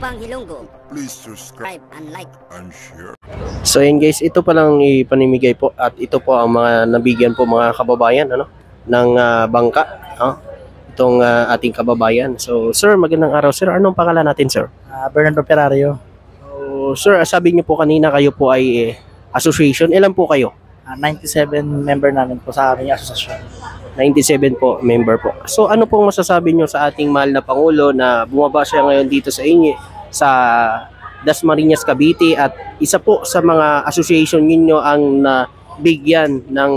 Bang Hilonggo. Please subscribe And like. and share. So yun guys, ito pa lang ipanimigay po at ito po ang mga nabigyan po mga kababayan ng bangka, itong ating kababayan. So sir, magandang araw sir. Anong pangalan natin sir? Bernardo Operario. So sir, sabi niyo po kanina kayo po ay association. Ilan po kayo? 97 member namin po sa aming asosasyon. 97 po member po. So ano pong masasabi niyo sa ating mahal na Pangulo na bumaba siya ngayon dito sa inyo sa Dasmariñas, Cavite at isa po sa mga association ninyo ang bigyan ng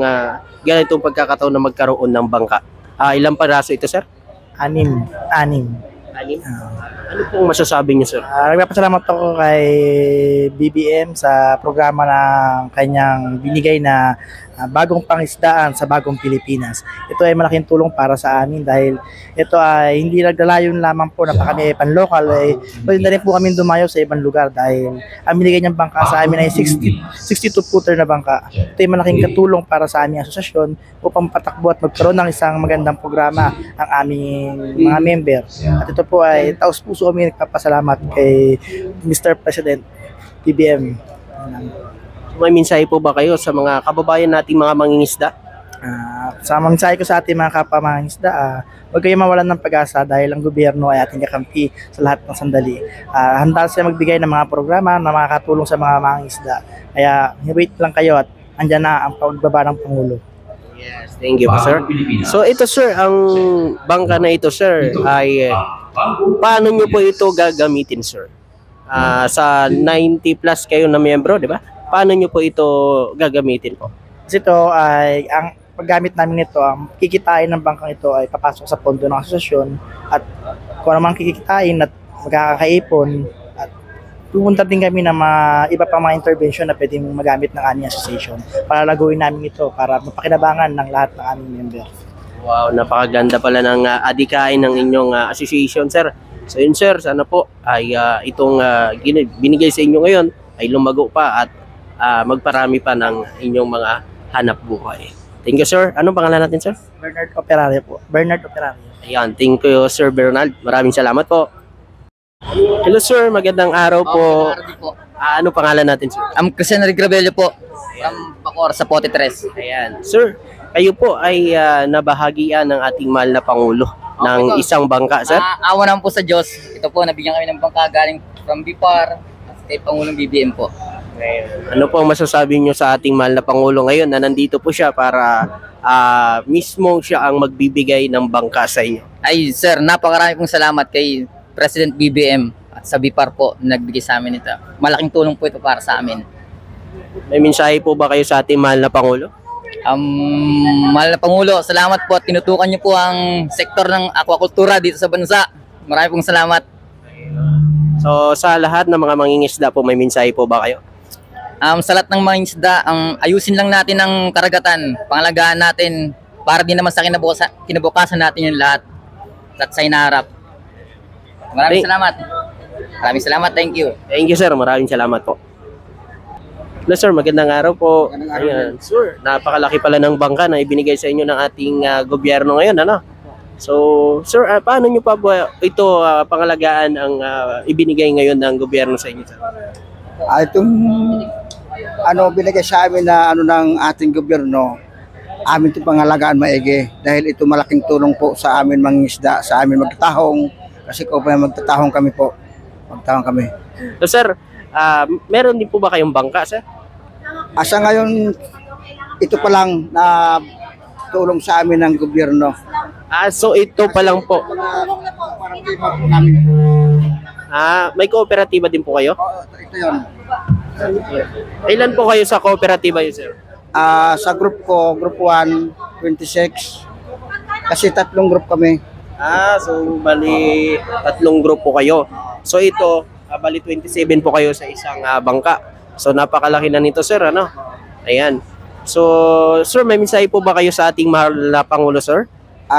ganitong pagkakataon na magkaroon ng bangka. Ilang paraso ito sir? Anim. Anim? Ano pong masasabi niyo sir? Nagpapasalamat ako kay BBM sa programa ng kanyang binigay na bagong pangisdaan sa bagong Pilipinas. Ito ay malaking tulong para sa amin dahil ito ay hindi naglalayon lamang po na pa kami pan-local, pwede na rin po kami dumayo sa ibang lugar dahil ang binigay niyang bangka sa amin ay 62-footer na bangka. Ito ay malaking katulong para sa aming asosasyon upang patakbo at magkaroon ng isang magandang programa ang aming mga member. At ito po ay taos puso kami nagpapasalamat kay Mr. President BBM. May mensahe po ba kayo sa mga kababayan nating mga mangingisda? Sa mensahe ko sa ating mga kapwa mangingisda, huwag kayo mawalan ng pag-asa dahil ang gobyerno ay ating kakampi sa lahat ng sandali. Handa sila magbigay ng mga programa na makakatulong sa mga mangingisda. Kaya wait lang kayo at andyan na ang pagbaba ng Pangulo. Yes, thank you po sir. So ito sir, ang bangka na ito sir ay paano nyo po ito gagamitin sir? Sa 90 plus kayo na miyembro, di ba? Paano nyo po ito gagamitin po? Kasi ito ay, ang paggamit namin nito, ang kikitain ng bangkang ito ay papasok sa pondo ng asosasyon at kung ano mang kikitain at magkakaipon at pupunta din kami ng iba pang mga intervention na pwedeng magamit ng aming association para laguin namin ito para mapakinabangan ng lahat ng aming member. Wow, napakaganda pala ng adikain ng inyong association sir. So yun sir, sana po ay itong binigay sa inyo ngayon ay lumago pa at magparami pa ng inyong mga hanap buhay. Thank you sir. Anong pangalan natin sir? Bernard Operario po. Bernard Operario. Ayan, thank you sir Bernard. Maraming salamat po. Hello sir, magandang araw po. Ano pangalan natin sir? Christian Regrabello po. Bacor sa Pote 3. Ayan. Sir, kayo po ay nabahagian ng ating mahal na Pangulo ng isang bangka sir? Awa naman po sa Diyos. Ito po, nabigyan kami ng bangka galing from BIPAR kay Pangulong BBM po. Ano po ang masasabi nyo sa ating mahal na Pangulo ngayon na nandito po siya para mismo siya ang magbibigay ng bangka sa inyo? Ay sir, napakarami pong salamat kay President BBM at sa BIPAR po nagbigay sa amin ito. Malaking tulong po ito para sa amin. May mensahe po ba kayo sa ating mahal na Pangulo? Mahal na Pangulo, salamat po at tinutukan niyo po ang sektor ng aquacultura dito sa bansa. Maraming pong salamat. So sa lahat ng mga mangingisda po, may mensahe po ba kayo? Sa lahat ng mga isda, ayusin lang natin ang karagatan, pangalagaan natin para din naman sa kinabukasan natin yung lahat at sa inaharap. Maraming salamat. Maraming salamat, thank you. Thank you sir, maraming salamat po. Hello sir, magandang araw po. Ayan, sir, napakalaki pala ng bangka na ibinigay sa inyo ng ating gobyerno ngayon, ano? So, sir, paano nyo pa ba ito pangalagaan ang ibinigay ngayon ng gobyerno sa inyo, sir? Itong binigay sa amin na ng ating gobyerno, amin ito pangalagaan maigi dahil ito malaking tulong po sa amin mangingisda, sa amin magtatahong kasi kung magtatahong kami po, magtatahong kami. So, sir, meron din po ba kayong bangka, sir? Asa ngayon, ito pa lang na tulong sa amin ng gobyerno. So ito pa lang po. May kooperatiba din po kayo? Ito yun. Ilan po kayo sa kooperatiba yun, sir? Sa group ko, group 1, 26. Kasi 3 group kami. So bali 3 group po kayo. So ito, bali 27 po kayo sa isang bangka. So napakalaki na nito, sir, ano? Ayan. So, sir, may mensahe po ba kayo sa ating mahal na Pangulo, sir?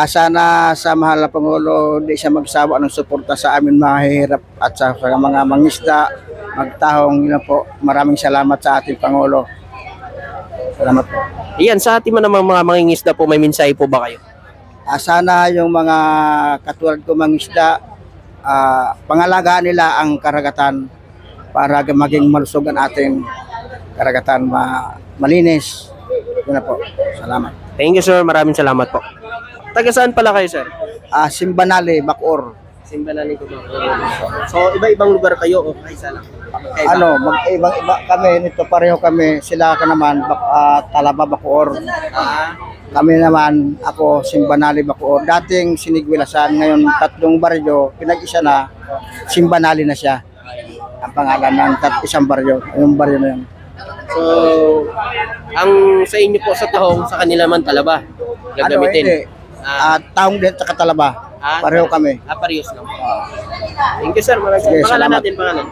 Sana sa mahal na Pangulo, hindi siya magsawa ng suporta sa amin mahihirap at sa mga mangisda, magtahong. Yun po. Maraming salamat sa ating Pangulo. Salamat po. Ayan, sa ating mga mangingisda po, may mensahe po ba kayo? Sana yung mga katulad ko mangisda, pangalagaan nila ang karagatan para maging malusog ang ating karagatan, malinis. Yun na po. Salamat. Thank you sir, maraming salamat po. Taga saan pala kayo sir? Simbanali, Bacoor. Simbanali ko ba? So iba-ibang lugar kayo o kaisa lang? Kaiba? Mag-ibang-iba kami nito, pareho kami. Sila ka naman, Talaba, Bacoor. Kami naman, ako, Simbanali, Bacoor. Dating Sinigwilasan, ngayon 3 baryo, pinag-isa na, Simbanali na siya. Ang pangalan ng isang baryo, yung baryo na yun. So, ang sa inyo po sa tahong, sa kanila man Talaba gagamitin. Hindi. Taong din sa Talaba. Pareho kami. Parehas lang. Thank you sir, maraming Sige, pangalan salamat. natin, pangalan.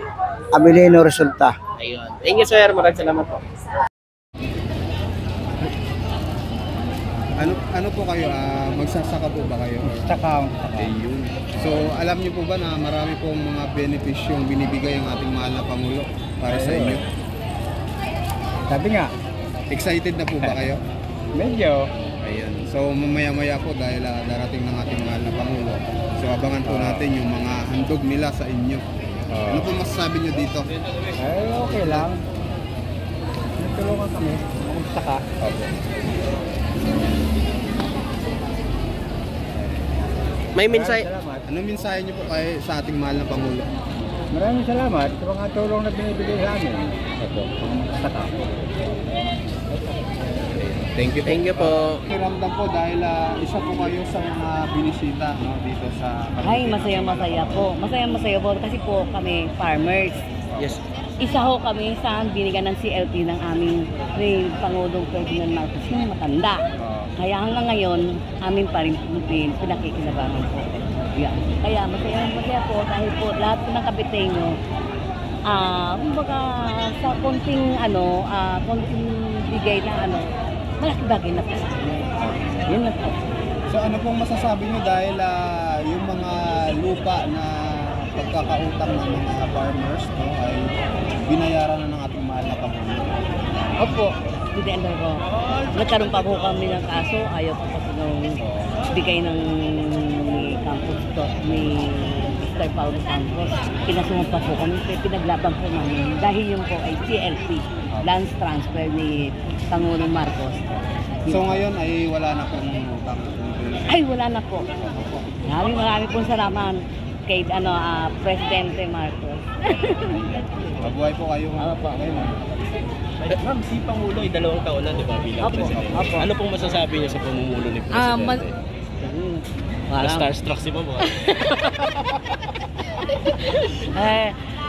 Abilino Resulta. Ayun. Thank you sir, maraming salamat po. Ano po kayo? Magsasaka po ba kayo? Saka. Ayun. So, alam niyo po ba na marami pong mga benepisyong binibigay ang ating mahal na Pangulo para sa inyo? Sabi nga, Excited na po ba kayo? medyo. Ayan. So, mamaya-maya po dahil darating ng ating mahal na Pangulo. So, abangan po natin yung mga handog nila sa inyo. Ano po masasabi niyo dito? Ay, okay lang. Nagtulungan kami. Saka. May mensahe. Salamat. Anong mensahe niyo po sa ating mahal na Pangulo? Maraming salamat sa mga tulong na binibigay sa amin. Ito, saka. Thank you. Thank you po. Kiramdam po dahil isa po kayo sa mga binisita dito sa Ay, masaya-masaya po. Masaya-masaya po kasi po kami farmers. Yes. Isa ho kami sa binigyan ng CLT ng aming ni Pangulong Ferdinand Marcos yung matanda. Kaya hanggang ngayon, amin pa rin pinakikinabangan po. Yeah. Kaya masaya po dahil po lahat po ng Kabiteño, kumbaga sa konting konting bigay na malaki bagay na po sa amin. Yun na po. So ano pong masasabi niyo dahil yung mga lupa na pagkakautang ng mga farmers ay binayaran na ng ating mahal na Pangulo? Opo, hindi ko. Nagkaroon pa po kami ng kaso, ayaw po kasi nung bigay ng campus to, ni Mr. Paulo Campos. Pinasuhan pa po kami, pinaglaban po namin. Dahil yung po ay CLP, lands transfer ni Pangulong Marcos. So ngayon ay wala na pong utang. Ay, wala na po. Marami pong salamat kay Presidente Marcos. Mabuhay po kayo. Opo. Ma'am, si Pangulo ay 2 taon na, di ba, bilang Opo, presidente? opo. Ano pong masasabi niyo sa pamumulo ni Presidente? Starstruck si Ma'am.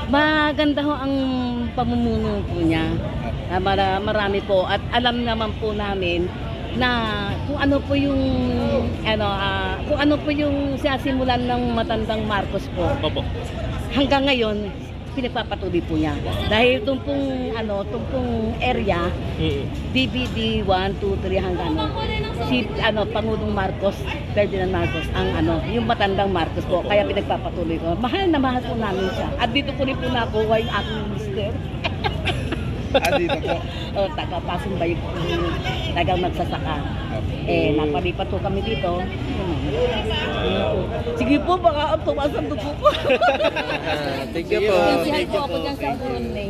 Maganda ho ang pamumuno po niya. Marami po at alam naman po namin na kung ano po yung sasimulan ng matandang Marcos po. Opo. Hanggang ngayon pinagpapatuloy po niya. Dahil itong pong area DBD 1, 2, 3 hanggang si Pangulong Marcos, Ferdinand Marcos ang yung matandang Marcos po, kaya pinagpapatuloy ko. Mahal na mahal po namin siya. At dito ko rin po nakuha yung aking mister. Dito po. Taga Pasig po, tagang magsasaka. Napalipat po kami dito. Sige po, baka tumasan po po. Thank you po. Sihay po ako dyan sa Brunei.